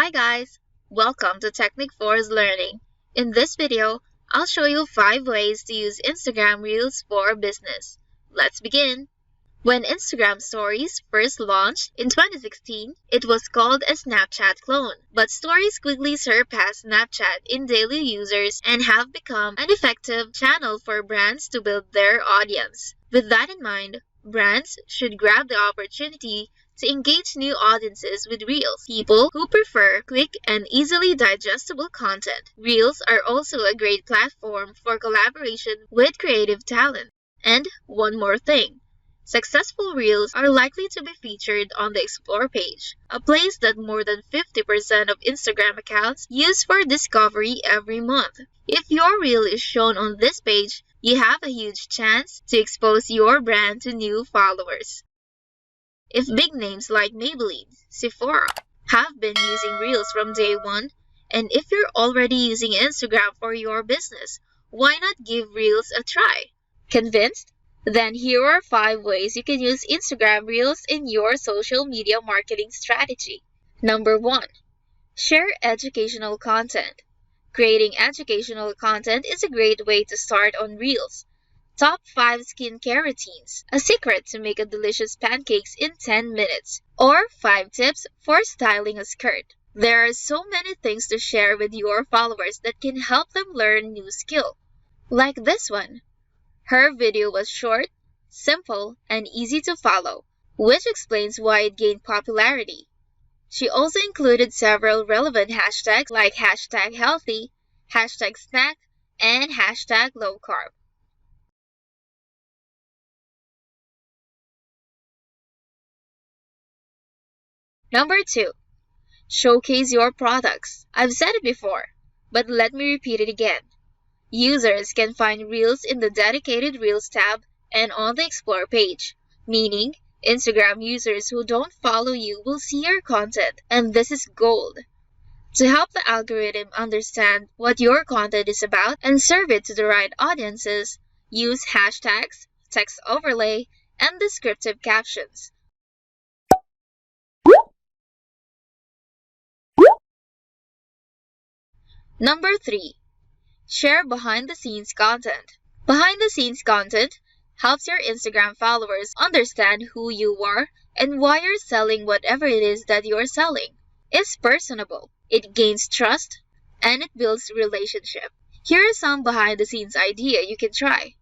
Hi guys! Welcome to Technic Force Learning. In this video, I'll show you 5 ways to use Instagram Reels for business. Let's begin! When Instagram Stories first launched in 2016, it was called a Snapchat clone, but Stories quickly surpassed Snapchat in daily users and have become an effective channel for brands to build their audience. With that in mind, brands should grab the opportunity to engage new audiences with Reels, people who prefer quick and easily digestible content. Reels are also a great platform for collaboration with creative talent. And one more thing. Successful Reels are likely to be featured on the Explore page, a place that more than 50% of Instagram accounts use for discovery every month. If your Reel is shown on this page, you have a huge chance to expose your brand to new followers. If big names like Maybelline, Sephora have been using Reels from day one, and if you're already using Instagram for your business, why not give Reels a try? Convinced? Then here are 5 ways you can use Instagram Reels in your social media marketing strategy. Number 1. Share educational content. Creating educational content is a great way to start on Reels. Top 5 skincare routines, a secret to make a delicious pancakes in 10 minutes, or 5 tips for styling a skirt. There are so many things to share with your followers that can help them learn new skill. Like this one. Her video was short, simple, and easy to follow, which explains why it gained popularity. She also included several relevant hashtags like hashtag healthy, hashtag snack, and hashtag low carb. Number 2. Showcase your products. I've said it before, but let me repeat it again. Users can find Reels in the dedicated Reels tab and on the Explore page, meaning Instagram users who don't follow you will see your content, and this is gold. To help the algorithm understand what your content is about and serve it to the right audiences, use hashtags, text overlay, and descriptive captions. Number 3. Share behind-the-scenes content. Behind-the-scenes content helps your Instagram followers understand who you are and why you're selling whatever it is that you're selling. It's personable, it gains trust, and it builds relationship. Here are some behind-the-scenes idea you can try.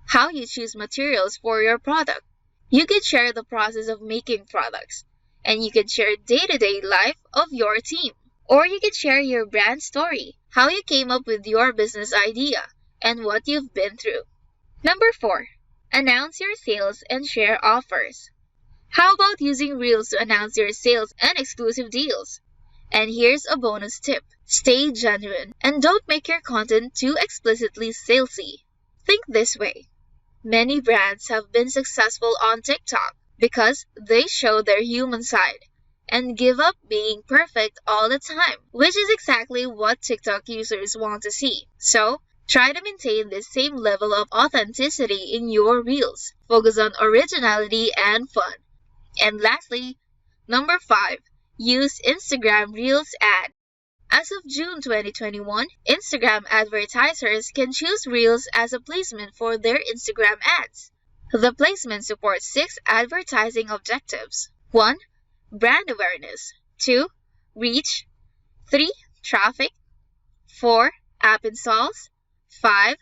How you choose materials for your product. You can share the process of making products, and you can share day-to-day life of your team. Or you can share your brand story, how you came up with your business idea, and what you've been through. Number 4. Announce your sales and share offers. How about using Reels to announce your sales and exclusive deals? And here's a bonus tip. Stay genuine and don't make your content too explicitly salesy. Think this way. Many brands have been successful on TikTok because they show their human side and give up being perfect all the time, which is exactly what TikTok users want to see. So, try to maintain this same level of authenticity in your Reels. Focus on originality and fun. And lastly, number 5. Use Instagram Reels ad. As of June 2021, Instagram advertisers can choose Reels as a placement for their Instagram ads. The placement supports 6 advertising objectives. 1. Brand awareness. 2. Reach. 3. Traffic. 4. App installs. 5.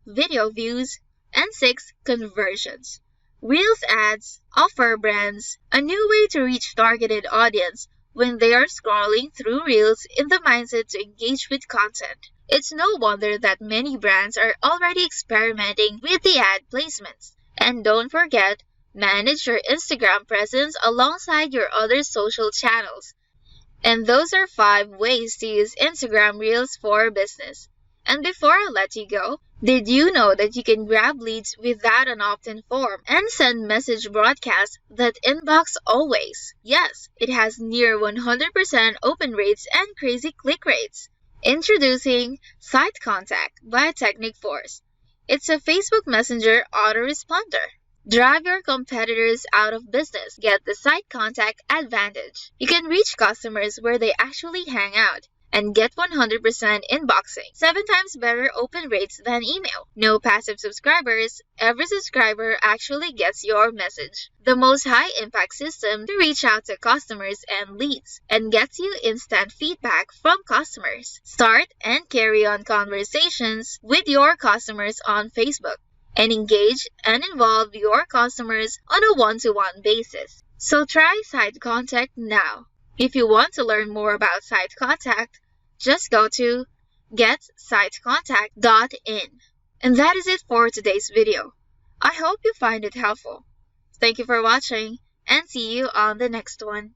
Video views. And 6. Conversions. Reels ads offer brands a new way to reach targeted audience when they are scrolling through Reels in the mindset to engage with content. It's no wonder that many brands are already experimenting with the ad placements. And don't forget, manage your Instagram presence alongside your other social channels. And those are 5 ways to use Instagram Reels for business. And before I let you go, did you know that you can grab leads without an opt-in form and send message broadcasts that inbox always? Yes, it has near 100% open rates and crazy click rates. Introducing Site Contact by Technic Force. It's a Facebook Messenger autoresponder. Drive your competitors out of business. Get the site contact advantage. You can reach customers where they actually hang out and get 100% inboxing. 7 times better open rates than email. No passive subscribers. Every subscriber actually gets your message. The most high-impact system to reach out to customers and leads and gets you instant feedback from customers. Start and carry on conversations with your customers on Facebook and engage and involve your customers on a one-to-one basis. So try Site Contact now. If you want to learn more about Site Contact, just go to getsitecontact.in. And that is it for today's video. I hope you find it helpful. Thank you for watching and see you on the next one.